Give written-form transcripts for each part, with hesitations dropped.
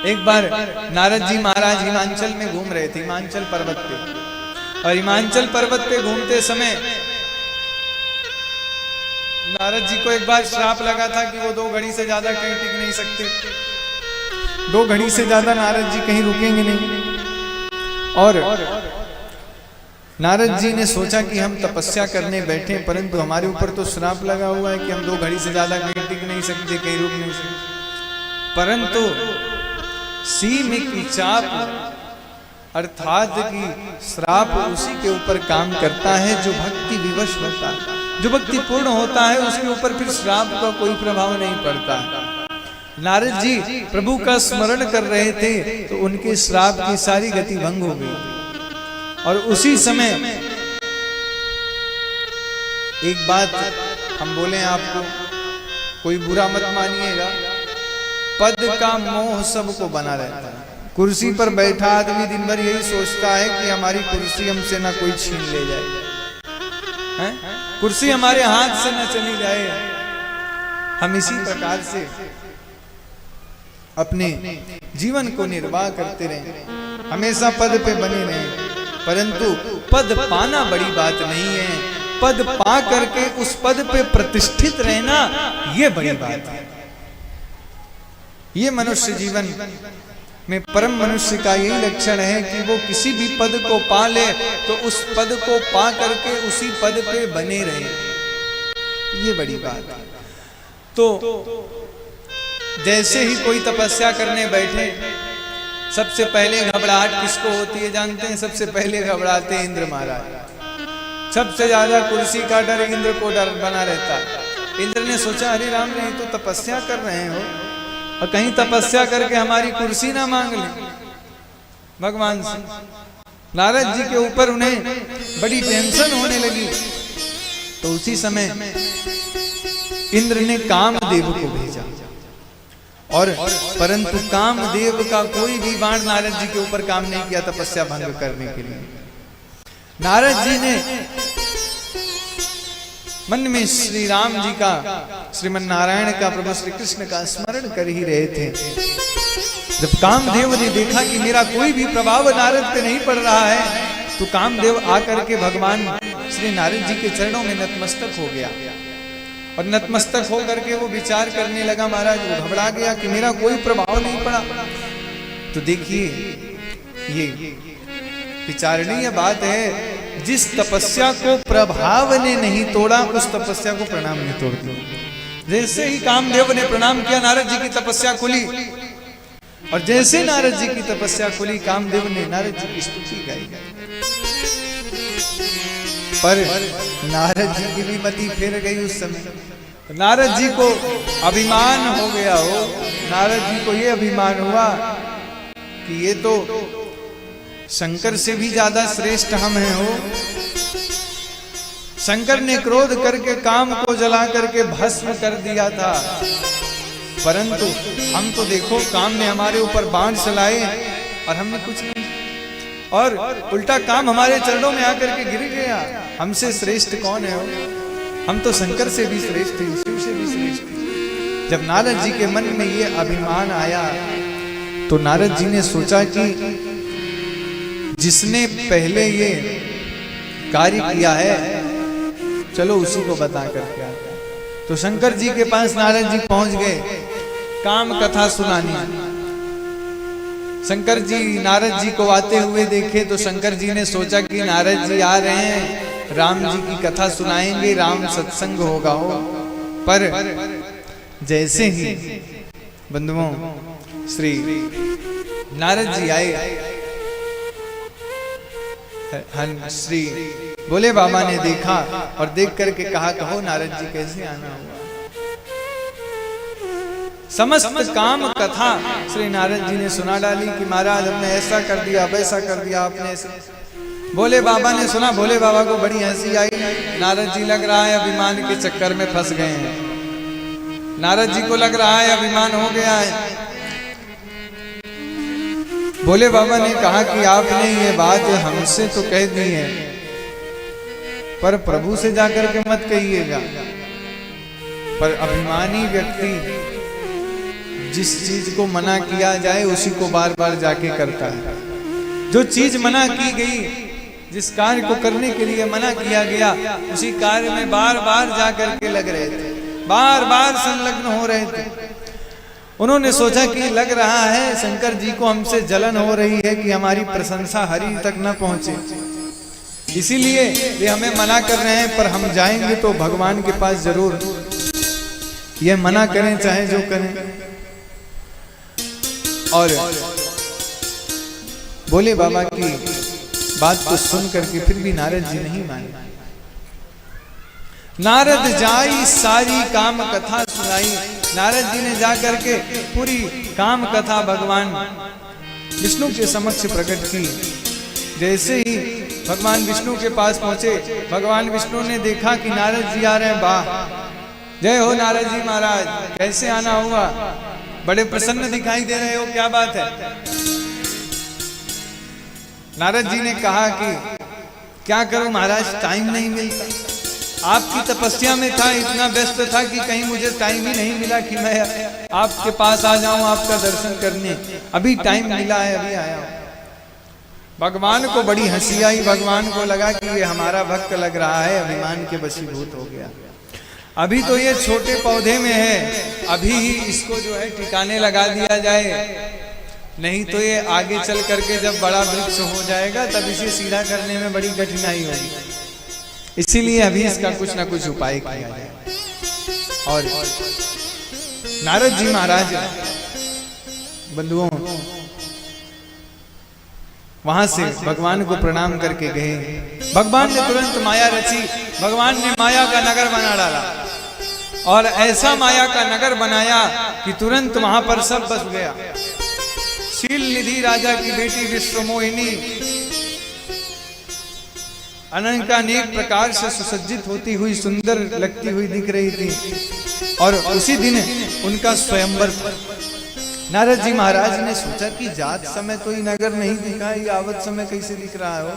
एक बार नारद जी महाराज हिमाचल में घूम रहे थे, हिमाचल पर्वत पे, और हिमाचल पर्वत पे घूमते समय नारद जी को एक बार श्राप लगा था कि वो 2 घड़ी से ज्यादा कहीं टिक नहीं सकते, 2 घड़ी से ज्यादा नारद जी कहीं रुकेंगे नहीं। और नारद जी ने सोचा कि हम तपस्या करने बैठे, परंतु हमारे ऊपर तो श्राप लगा हुआ है कि हम 2 घड़ी से ज्यादा कहीं टिक नहीं सकते, कहीं रुक नहीं सकते। परंतु सीम की चाप अर्थात कि श्राप उसी के ऊपर काम करता है जो भक्ति विवश होता है, जो भक्ति पूर्ण होता है, उसके ऊपर फिर श्राप का कोई प्रभाव नहीं पड़ता है। नारद जी प्रभु का स्मरण कर रहे थे तो उनके श्राप की सारी गति भंग हो गई। और उसी समय एक बात हम बोले आपको, कोई बुरा मत मानिएगा, पद का मोह सबको बना रहता है। कुर्सी पर बैठा आदमी दिन भर यही सोचता है कि हमारी कुर्सी हमसे ना कोई छीन ले जाए, हैं? कुर्सी हमारे हाथ से ना चली जाए। हम इसी प्रकार से अपने जीवन को निर्वाह करते रहे, हमेशा पद पे बने रहे, परंतु पद पाना बड़ी बात नहीं है, पद पा करके उस पद पे प्रतिष्ठित रहना ये बड़ी बात है। ये मनुष्य जीवन में परम मनुष्य का यही लक्षण है कि वो किसी भी पद को पा ले तो उस पद को पा करके उसी पद पे बने रहे, ये बड़ी बात है। तो जैसे ही कोई तपस्या करने बैठे, सबसे पहले घबराहट किसको होती है जानते हैं? सबसे पहले घबराते हैं इंद्र महाराज। सबसे ज्यादा कुर्सी का डर इंद्र को डर बना रहता है। इंद्र ने सोचा, अरे राम ने तो तपस्या कर रहे हो और कहीं तपस्या करके हमारी कुर्सी ना मांग ले भगवान से। नारद जी के ऊपर उन्हें बड़ी टेंशन होने लगी। तो उसी समय इंद्र ने कामदेव को भेजा, और परंतु कामदेव का कोई भी बाण नारद जी के ऊपर काम नहीं किया तपस्या भंग करने के लिए। नारद जी ने मन में श्री राम जी का, श्रीमन नारायण का, प्रभु श्री कृष्ण का स्मरण कर ही रहे थे। जब कामदेव ने देखा कि मेरा कोई भी प्रभाव नारद पे नहीं पड़ रहा है, तो कामदेव आकर के भगवान श्री नारद जी के चरणों में नतमस्तक हो गया। और नतमस्तक होकर के वो विचार करने लगा, महाराज वो घबरा गया कि मेरा कोई प्रभाव नहीं पड़ा। तो देखिए ये विचारणीय बात है, जिस तपस्या को प्रभाव ने नहीं तोड़ा उस तपस्या को प्रणाम नहीं तोड़ती। जैसे ही कामदेव ने प्रणाम किया, नारद जी की तपस्या खुली, और जैसे नारद जी की तपस्या खुली, कामदेव ने नारद जी की स्तुति गाई। पर नारद जी की भी मति फेर गई उस समय। नारद जी को अभिमान हो गया हो, नारद जी को ये अभिमान हुआ कि ये तो शंकर से भी ज्यादा श्रेष्ठ हम हैं हो। शंकर ने क्रोध करके काम को जला करके भस्म कर दिया था, परंतु हम तो देखो काम ने हमारे ऊपर बाण चलाए और हमने कुछ नहीं, और उल्टा काम हमारे चरणों में आकर के गिर गया। हमसे श्रेष्ठ कौन है? हम तो शंकर से भी श्रेष्ठ हैं, शिव से भी श्रेष्ठ हैं। जब नारद जी के मन में ये अभिमान आया तो नारद जी ने सोचा कि जिसने पहले ये कार्य किया है, चलो उसी को बता करके आते हैं। तो शंकर जी के पास नारद जी पहुंच गए काम कथा सुनानी। शंकर जी नारद जी को आते हुए देखे तो शंकर जी ने सोचा कि नारद जी आ रहे हैं, राम जी की कथा सुनाएंगे, राम सत्संग होगा हो। पर जैसे ही बंधुओं श्री नारद जी आए, श्री भोले बाबा ने देखा और देख करके कहा, कहो नारद जी कैसे आना हुआ। समस्त काम कथा श्री नारद जी ने सुना डाली कि महाराज हमने ऐसा कर दिया, वैसा कर दिया, आपने ऐसे। भोले बाबा ने सुना, भोले बाबा को बड़ी हंसी आई। नारद जी लग रहा है अभिमान के चक्कर में फंस गए हैं, नारद जी को लग रहा है अभिमान हो गया है। भोले बाबा ने कहा कि आपने ये बात हमसे तो कह दी है, पर प्रभु से जाकर के मत कहिएगा। पर अभिमानी व्यक्ति जिस चीज को मना किया जाए उसी को बार बार जाके करता है। जो चीज मना की गई, जिस कार्य को करने के लिए मना किया गया, उसी कार्य में बार बार जा करके लग रहे थे, बार बार संलग्न हो रहे थे। उन्होंने सोचा कि लग रहा है शंकर जी को हमसे जलन हो रही है कि हमारी प्रशंसा हरि तक न पहुंचे, इसीलिए ये हमें मना कर रहे हैं। पर हम जाएंगे तो भगवान के पास जरूर, ये मना करें चाहे जो करें। और बोले बाबा की बात को सुन करके फिर भी नारद जी नहीं माने। नारद जाई सारी काम कथा सुनाई। नारद जी ने जा करके पूरी काम कथा भगवान विष्णु के समक्ष प्रकट की। जैसे ही भगवान विष्णु के पास पहुंचे, भगवान विष्णु ने देखा कि नारद जी आ रहे हैं। वाह, जय हो नारद जी महाराज, कैसे आना हुआ, बड़े प्रसन्न दिखाई दे रहे हो, क्या बात है। नारद जी ने कहा कि क्या करूं महाराज, टाइम नहीं मिलता। आपकी तपस्या में था, इतना व्यस्त था कि कहीं मुझे टाइम ही नहीं मिला कि मैं आपके पास आ जाऊं आपका दर्शन करने। अभी टाइम मिला है, अभी आया हूं। भगवान को बड़ी हंसी आई। भगवान को लगा कि ये हमारा भक्त लग रहा है, अभिमान के वशीभूत हो गया। अभी तो ये छोटे पौधे में है, अभी ही इसको जो है ठिकाने लगा दिया जाए, नहीं तो ये आगे चल करके जब बड़ा वृक्ष हो जाएगा तब इसे सीधा करने में बड़ी कठिनाई होगी। इसीलिए अभी इसका कुछ ना कुछ उपाय किया जाए। और नारद जी महाराज बंधुओं वहां से भगवान को प्रणाम करके गए। भगवान ने तुरंत माया रची। भगवान ने माया का नगर बना डाला और ऐसा माया का नगर बनाया कि तुरंत वहां पर सब बस गया। शील निधि राजा की बेटी विश्वमोहिनी अनेक प्रकार से सुसज्जित होती हुई, सुंदर लगती हुई दिख रही थी। और उसी दिन उनका स्वयंवर। नारद जी महाराज ने सोचा कि जात समय तो ये नगर नहीं दिखा, ये आवत समय कैसे दिख रहा हो।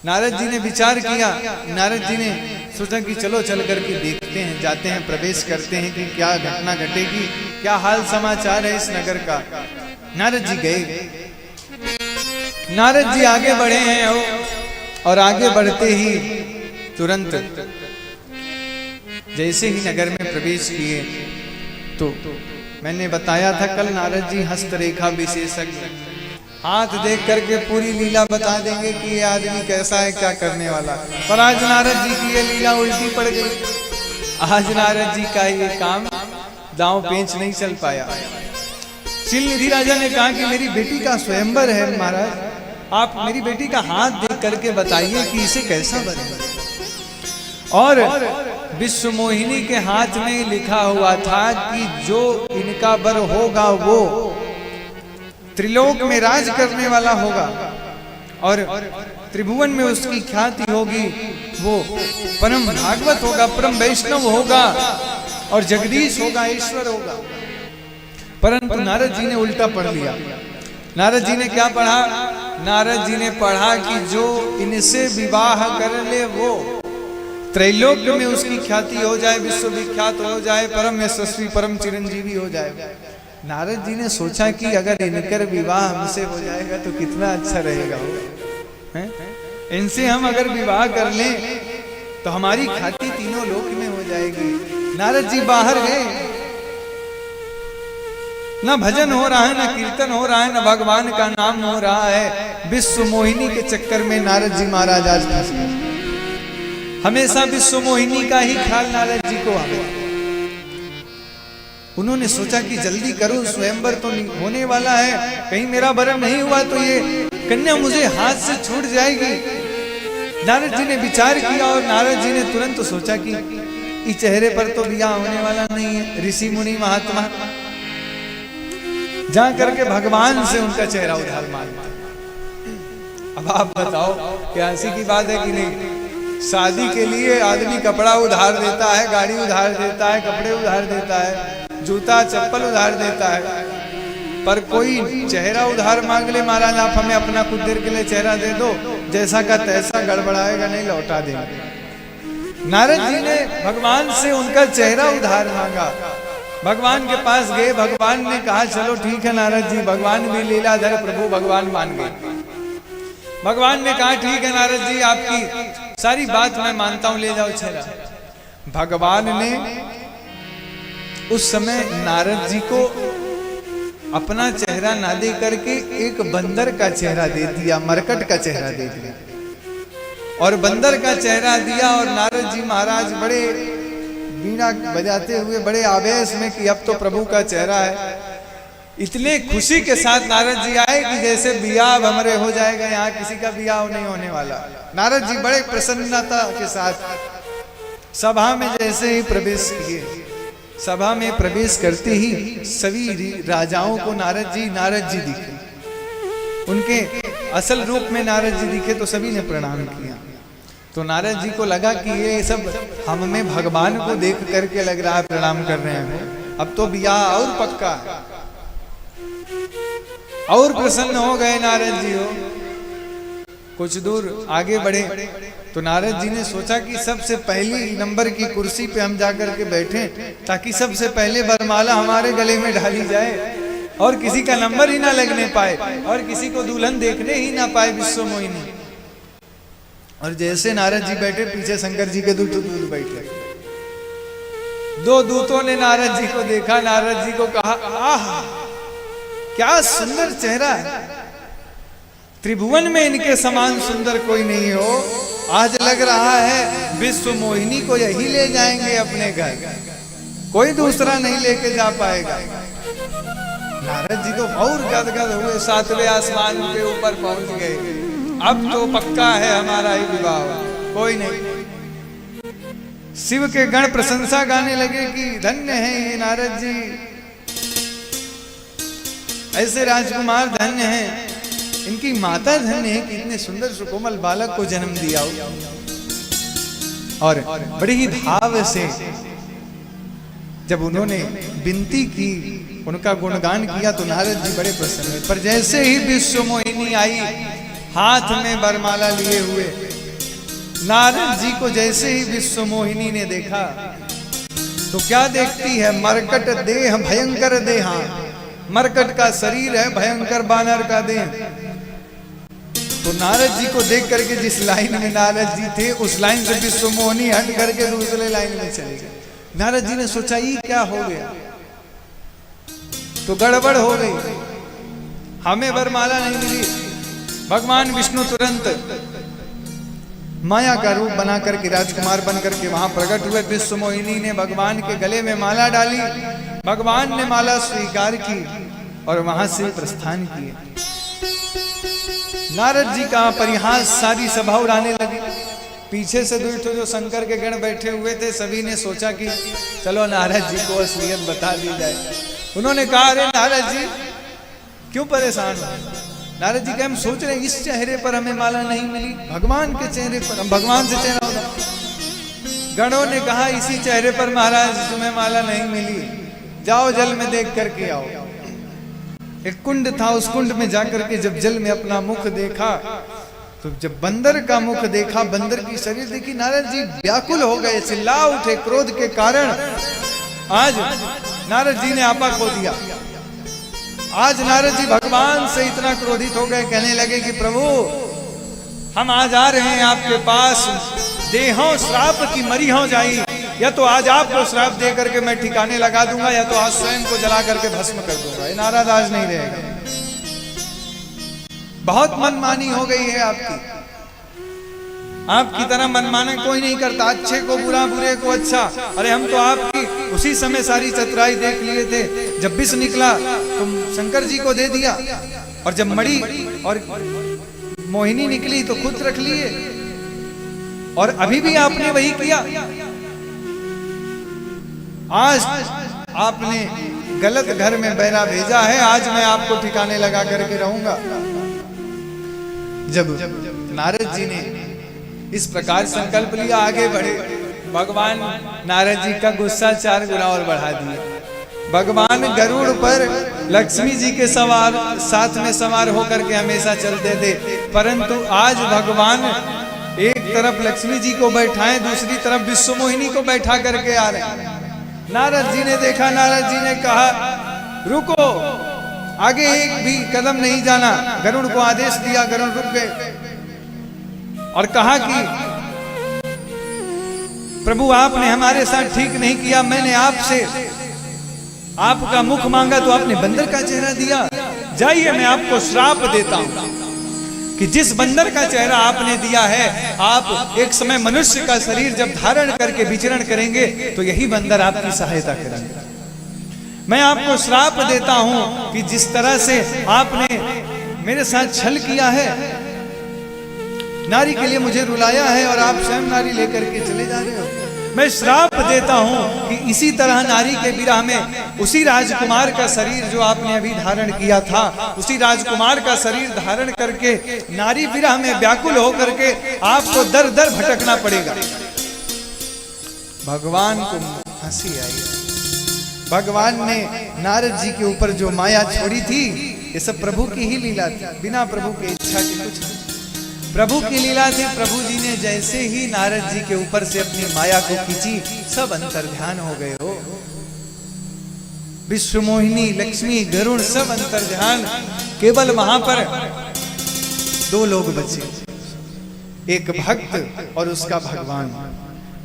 नारद जी ने विचार किया। नारद जी ने सोचा कि चलो चल करके देखते हैं, जाते हैं, प्रवेश करते हैं कि क्या घटना घटेगी, क्या हाल समाचार है इस नगर का। नारद जी गए। नारद जी आगे बढ़े हैं और आगे बढ़ते ही तुरंत जैसे ही नगर में प्रवेश किए तो मैंने बताया था कल, नारद जी हस्तरेखा विशेषज्ञ, हाथ देख करके पूरी लीला बता देंगे कि ये आदमी कैसा है, क्या करने वाला। पर आज नारद जी की ये लीला उल्टी पड़ गई। आज नारद जी का ये काम दांव पेंच नहीं चल पाया। शील निधि राजा ने कहा कि मेरी बेटी का स्वयंवर है महाराज, आप मेरी बेटी का हाथ देख करके बताइए कि इसे कैसा बने। और विश्व मोहिनी के हाथ में लिखा हुआ था कि जो इनका वर होगा वो त्रिलोक में राज करने वाला होगा और त्रिभुवन में उसकी ख्याति होगी, वो परम भागवत होगा, परम वैष्णव होगा और जगदीश होगा, ईश्वर होगा। परंतु नारद जी ने उल्टा पढ़ लिया। नारद जी ने क्या पढ़ा? नारद जी ने पढ़ा कि जो इनसे विवाह कर ले वो त्रैलोक्य में उसकी ख्याति हो जाए, विश्वविख्यात हो जाए, परम यशस्वी, परम चिरंजीवी हो जाए। नारद जी ने सोचा कि अगर इनकर विवाह हमसे हो जाएगा तो कितना अच्छा रहेगा हो। इनसे हम अगर विवाह कर लें तो हमारी ख्याति तीनों लोक में हो जाएगी। नारद जी बाहर गए। न भजन हो रहा है, न कीर्तन हो रहा है, न भगवान का नाम हो रहा है। विश्व मोहिनी के चक्कर में नारद जी महाराज आज फंस गए। हमेशा विश्व मोहिनी का ही ख्याल नारद जी को आ गया। उन्होंने सोचा कि जल्दी करूं, स्वयंवर तो होने वाला है, कहीं मेरा वरण नहीं हुआ तो ये कन्या मुझे हाथ से छूट जाएगी। नारद जी ने विचार किया और नारद जी ने तुरंत सोचा कि इस चेहरे पर तो बिया होने वाला नहीं है। ऋषि मुनि महात्मा जा करके भगवान से उनका चेहरा उधार मांगता। अब आप बताओ क्या हंसी की बात है कि नहीं? शादी के लिए आदमी कपड़ा उधार देता है, गाड़ी उधार देता है, कपड़े उधार देता है, जूता चप्पल उधार देता है, पर कोई चेहरा उधार मांग ले, महाराज आप हमें अपना कुछ देर के लिए चेहरा दे दो, जैसा का तैसा, गड़बड़ाएगा नहीं, लौटा देंगे। नारद जी ने भगवान से उनका चेहरा उधार मांगा भगवान के पास गए, भगवान ने कहा चलो ठीक है नारद जी, भगवान भी लीलाधर प्रभु भगवान मान गए। भगवान ने कहा ठीक है नारद जी, आपकी सारी बात मैं मानता हूं, ले जाओ छेरा। भगवान ने उस समय नारद जी को अपना चेहरा ना दे करके एक बंदर का चेहरा दे दिया, मरकट का चेहरा दे दिया और बंदर का चेहरा दिया। और नारद जी महाराज बड़े बीना बजाते हुए बड़े आवेश में कि अब तो प्रभु का चेहरा है। इतने खुशी के साथ नारद जी आए कि जैसे बियाह हमरे हो जाएगा, यहाँ किसी का बियाह नहीं होने वाला। नारद जी बड़े प्रसन्नता के साथ सभा में जैसे ही प्रवेश किए, सभा में प्रवेश करते ही सभी राजाओं को नारद जी दिखे। उनके असल रूप में नारद जी दिखे तो सभी ने प्रणाम किया। तो नारद जी को लगा कि ये सब हम में भगवान को देख करके लग रहा है प्रणाम कर रहे हैं, अब तो बियाह और पक्का है। और प्रसन्न हो गए नारद जी हो। कुछ दूर आगे बढ़े तो नारद जी ने सोचा कि सबसे पहली नंबर की कुर्सी पे हम जाकर के बैठे, ताकि सबसे पहले वरमाला हमारे गले में ढाली जाए और किसी का नंबर ही ना लगने पाए और किसी को दुल्हन देखने ही ना पाए विश्व मोहिनी। और जैसे नारद जी बैठे, पीछे शंकर जी के दूत बैठे। दो दूतों ने नारद जी को देखा, नारद जी को कहा आह क्या सुंदर चेहरा है, त्रिभुवन में इनके समान सुंदर कोई नहीं हो। आज लग रहा है विश्व मोहिनी को यही ले जाएंगे अपने घर, कोई दूसरा नहीं लेके जा पाएगा। नारद जी तो और गदगद हुए, सातवें आसमान के ऊपर पहुंच गए। अब तो पक्का है हमारा ही विवाह, कोई नहीं। शिव के गण प्रशंसा गाने लगे कि धन्य है ये नारद जी, ऐसे राजकुमार धन्य हैं, इनकी माता धन्य है कि इतने सुंदर सुकोमल बालक को जन्म दिया हो। और बड़े ही भाव से जब उन्होंने विनती की, उनका गुणगान किया तो नारद जी बड़े प्रसन्न हुए। पर जैसे ही विश्व मोहिनी आई हाथ में वरमाला लिए हुए, नारद जी को जैसे ही विश्व मोहिनी ने देखा तो क्या देखती है, मरकट देह भयंकर देहा, मरकट का शरीर है, भयंकर बानर का देह। तो नारद जी को देख करके जिस लाइन में नारद जी थे उस लाइन से विश्व मोहिनी हट करके दूसरे लाइन में चले गए। नारद जी ने सोचा ये क्या हो गया, तो गड़बड़ हो गई, हमें वरमाला नहीं मिली। भगवान विष्णु तुरंत माया का रूप बना करके राजकुमार बन करके वहां प्रकट हुए। विश्व मोहिनी ने भगवान के गले में माला डाली, भगवान ने माला स्वीकार की और वहां से प्रस्थान किए। नारद जी का परिहास सारी सभा उड़ाने लगी। पीछे से दुष्ट जो शंकर के गण बैठे हुए थे, सभी ने सोचा कि चलो नारद जी को असलियत बता दी जाए। उन्होंने कहा अरे नारद जी क्यों परेशान हो। नारद जी के हम सोच रहे हैं इस चेहरे पर हमें माला नहीं मिली, भगवान के चेहरे पर, हम भगवान से चेहरा होगा। गणों ने कहा इसी चेहरे पर महाराज तुम्हें माला नहीं मिली, जाओ जल में देख करके आओ। एक कुंड था, उस कुंड में जाकर के जब जल में अपना मुख देखा तो जब बंदर का मुख देखा, बंदर की शरीर देखी, नारद जी व्याकुल हो गए, चिल्ला उठे क्रोध के कारण। आज नारद जी ने आपा खो दिया। आज नारद जी भगवान से इतना क्रोधित हो गए, कहने लगे कि प्रभु हम आज आ रहे हैं आपके पास, देहों श्राप की मरी हो जाई, या तो आज आपको श्राप दे करके मैं ठिकाने लगा दूंगा, या तो आज स्वयं को जला करके भस्म कर दूंगा। ये नारद आज नहीं रहेगा। बहुत मनमानी हो गई है आपकी, आपकी तरह मनमाना कोई नहीं करता, अच्छे को बुरा, बुरे को अच्छा। अरे हम तो आपकी उसी समय सारी चतुराई देख लिए थे, जब विष निकला तुम शंकर जी को दे दिया, और जब मड़ी और मोहिनी निकली तो खुद रख लिए, और अभी भी आपने वही किया। आज आपने गलत घर में बैरा भेजा है, आज मैं आपको ठिकाने लगा करके रहूंगा। जब नारद जी ने इस प्रकार संकल्प लिया, आगे बढ़े। भगवान नारद जी का गुस्सा 4 गुना और बढ़ा दिया। भगवान गरुड़ पर लक्ष्मी जी के सवार साथ में सवार होकर के हमेशा चलते थे, परंतु आज भगवान एक तरफ लक्ष्मी जी को बैठाएं, दूसरी तरफ विश्व मोहिनी को बैठा करके आ रहे हैं। नारद जी ने देखा, नारद जी ने कहा रुको, आगे एक भी कदम नहीं जाना। गरुड़ को आदेश दिया, गरुड़ रुक गए और कहा कि प्रभु आपने हमारे साथ ठीक नहीं किया, मैंने आपसे आपका मुख मांगा तो आपने बंदर का चेहरा दिया। जाइए मैं आपको श्राप देता हूं कि जिस बंदर का चेहरा आपने दिया है, आप एक समय मनुष्य का शरीर जब धारण करके विचरण करेंगे तो यही बंदर आपकी सहायता करेंगे। मैं आपको श्राप देता हूं कि जिस तरह से आपने मेरे साथ छल किया है, नारी के लिए मुझे रुलाया है और आप स्वयं नारी लेकर के चले जा रहे हो, मैं श्राप देता हूं कि इसी तरह नारी के विरह में उसी राजकुमार का शरीर जो आपने अभी धारण किया था, उसी राजकुमार का शरीर धारण करके नारी विरह में व्याकुल होकर के आपको दर दर भटकना पड़ेगा। भगवान को हंसी आई। भगवान ने नारद जी के ऊपर जो माया छोड़ी थी, ये सब प्रभु की ही लीला थी, बिना प्रभु की इच्छा के कुछ नहीं। प्रभु की लीला थी। प्रभु जी ने जैसे ही नारद जी के ऊपर से अपनी माया को खींची, सब अंतर ध्यान हो गए हो। विश्व मोहिनी, लक्ष्मी, गरुड़ सब अंतर ध्यान। केवल वहां पर दो लोग बचे, एक भक्त और उसका भगवान।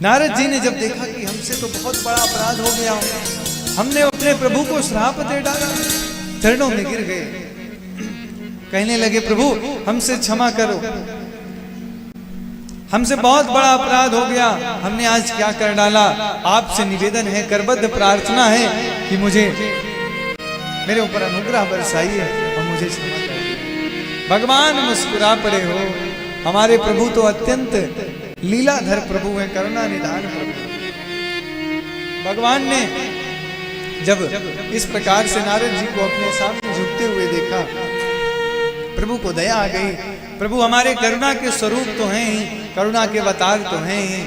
नारद जी ने जब देखा कि हमसे तो बहुत बड़ा अपराध हो गया, हमने अपने प्रभु को श्राप दे डाला, चरणों में गिर गए, कहने लगे प्रभु हमसे क्षमा करो, हमसे बहुत बड़ा अपराध हो गया, हमने आज क्या कर डाला। आपसे निवेदन है, करबद्ध प्रार्थना है कि मुझे मेरे ऊपर अनुग्रह बरसाइए और मुझे क्षमा करिए। भगवान मुस्कुरा पड़े हो। हमारे प्रभु तो अत्यंत लीलाधर प्रभु हैं, करुणा निधान प्रभु। भगवान ने जब इस प्रकार से नारद जी को अपने सामने झुकते हुए देखा, प्रभु को दया आ गई। प्रभु हमारे करुणा के स्वरूप तो हैं ही, करुणा के अवतार तो हैं ही,